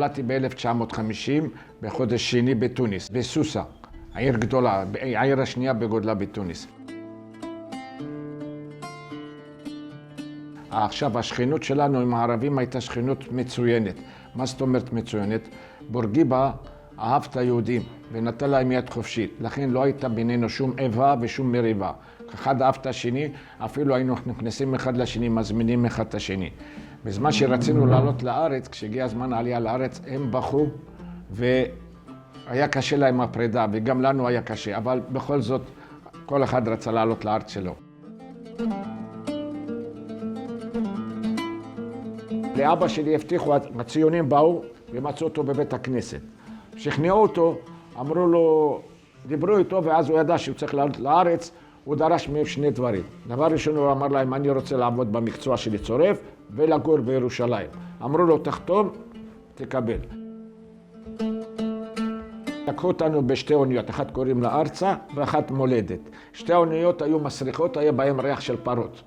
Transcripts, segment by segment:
נולדתי ב-1950 בחודש שני בתוניס, בסוסה, העיר גדולה, העיר השנייה בגודלה בתוניס. עכשיו השכנות שלנו עם הערבים הייתה שכנות מצוינת. מה זאת אומרת מצוינת? בורגיבה אהב את היהודים ונתן להם יד חופשית, לכן לא הייתה בינינו שום איבה ושום מריבה. אחד אהב את השני, אפילו היינו נכנסים אחד לשני, מזמינים אחד את השני. בזמן שרצינו לעלות לארץ, כשהגיע הזמן העלייה לארץ, הם בכו והיה קשה להם הפרידה, וגם לנו היה קשה, אבל בכל זאת כל אחד רצה לעלות לארץ שלו. לאבא שלי הבטיחו, הציונים באו ומצאו אותו בבית הכנסת. שכנעו אותו, אמרו לו, דיברו איתו, ואז הוא ידע שהוא צריך לעלות לארץ, הוא דרש מהם שני דברים. דבר ראשון הוא אמר להם, אני רוצה לעבוד במקצוע שלי צורף ולגור בירושלים. אמרו לו, תחתום, תקבל. לקחו אותנו בשתי אוניות, אחת קוראים לה ארצה ואחת מולדת. שתי האוניות היו מסריחות, היה בהם ריח של פרות.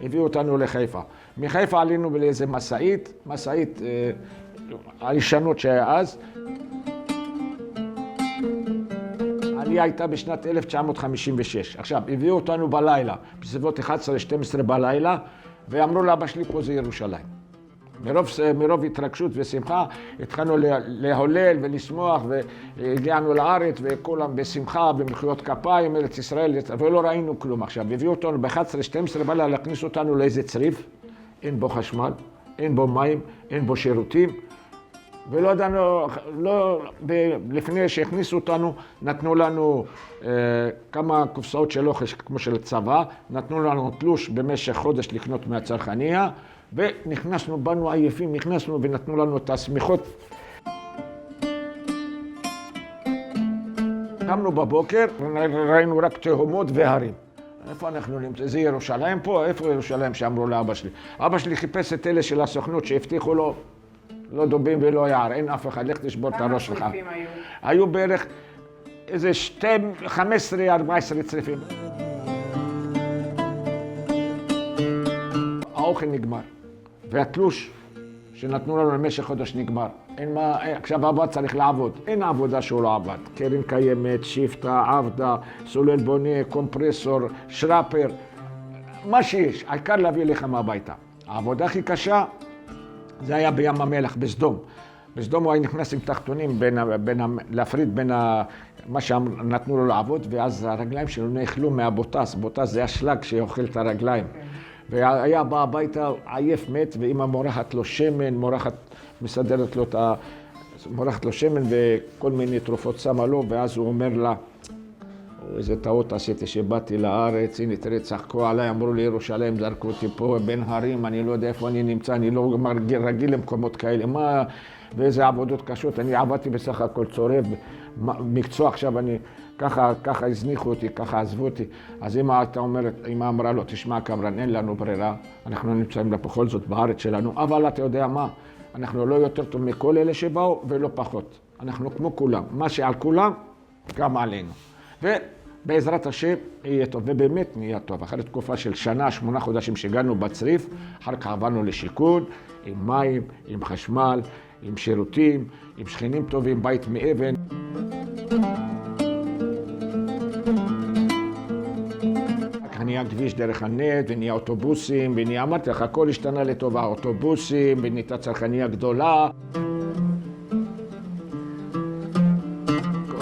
הביאו אותנו לחיפה. מחיפה עלינו לאיזה מסעית הישנות שהיה אז. העלייה הייתה בשנת 1956. עכשיו, הביאו אותנו בלילה, בסביבות 11-12 בלילה, ואמרו לאבא שלי, פה זה ירושלים. מרוב התרגשות ושמחה, התחלנו להולל ולשמוח, והגיענו לארץ, וכולם בשמחה, במחיאות כפיים, ארץ ישראל, ולא ראינו כלום עכשיו. הביאו אותנו ב-11-12 בלילה, להכניס אותנו לאיזה צריף, אין בו חשמל, אין בו מים, אין בו שירותים, ולא ידענו, לפני שהכניסו אותנו, נתנו לנו כמה קופסאות של אוכל כמו של צבא, נתנו לנו תלוש במשך חודש לקנות מהצרכניה, ונכנסנו, באנו עייפים, נכנסנו ונתנו לנו את השמיכות. קמנו בבוקר, ראינו רק תהומות והרים. איפה אנחנו נמצאים? זה ירושלים פה? איפה ירושלים שאמרו לאבא שלי? אבא שלי חיפש את אלה של הסוכנות שהבטיחו לו, לא דובים ולא יער, אין אף אחד, לך תשבור את הראש שלך. כמה צריפים היו? היו בערך איזה 15-14 צריפים. האוכל נגמר, והתלוש שנתנו לנו למשך חודש נגמר. אין מה, עכשיו אבא צריך לעבוד, אין עבודה שהוא לא עבד. קרן קיימת, שיפטה, עבדה, סולל בונה, קומפרסור, שרפר, מה שיש, העיקר להביא לחם הביתה. העבודה הכי קשה זה היה בים המלח, בסדום. בסדום הוא היה נכנס עם תחתונים, להפריד בין מה שנתנו לו לעבוד, ואז הרגליים שלו נאכלו מהבוטס. בוטס זה השלג שאוכל את הרגליים. והיה בא הביתה עייף מת, ואמא מורחת לו שמן, מסדרת לו מורחת לו שמן וכל מיני תרופות שמה לו, ואז הוא אומר לה, איזה טעות עשיתי שבאתי לארץ, הנה תראה, צחקו עליי, אמרו לי ירושלים, זרקו אותי פה בין הרים, אני לא יודע איפה אני נמצא, אני לא רגיל למקומות כאלה, מה, ואיזה עבודות קשות, אני עבדתי בסך הכל צורף, מקצוע עכשיו אני, ככה הזניחו אותי, ככה עזבו אותי. אז אמא אמרה לו, תשמע קמרן, אין לנו ברירה, אנחנו נמצאים בכל זאת בארץ שלנו, אבל אתה יודע מה, אנחנו לא יותר טוב מכל אלה שבאו ולא פחות. אנחנו כמו כולם, מה שעל כולם, גם עלינו. ובעזרת השם יהיה טוב, ובאמת נהיה טוב. אחרי תקופה של שנה, 8 חודשים שהגענו בצריף, אחר כך עברנו לשיכון, עם מים, עם חשמל, עם שירותים, עם שכנים טובים, בית מאבן. נהיה כביש דרך הנט, ונהיה אוטובוסים, ונהיה, אמרתי לך, הכל השתנה לטובה, אוטובוסים, ונהייתה צרכניה גדולה.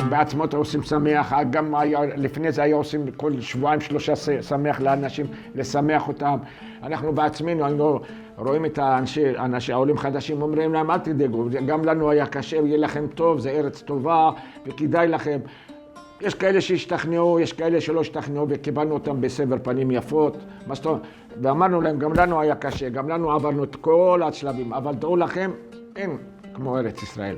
בעצמות עושים שמח, גם לפני זה היה עושים כל 2-3 שמח לאנשים, לשמח אותם. אנחנו בעצמנו, היינו רואים את האנשים, העולים חדשים, אומרים להם, אל תדאגו, גם לנו היה קשה, יהיה לכם טוב, זה ארץ טובה, וכדאי לכם. יש כאלה שהשתכנעו, יש כאלה שלא השתכנעו, וקיבלנו אותם בסבר פנים יפות. ואמרנו להם, גם לנו היה קשה, גם לנו עברנו את כל השלבים, אבל דעו לכם, אין כמו ארץ ישראל.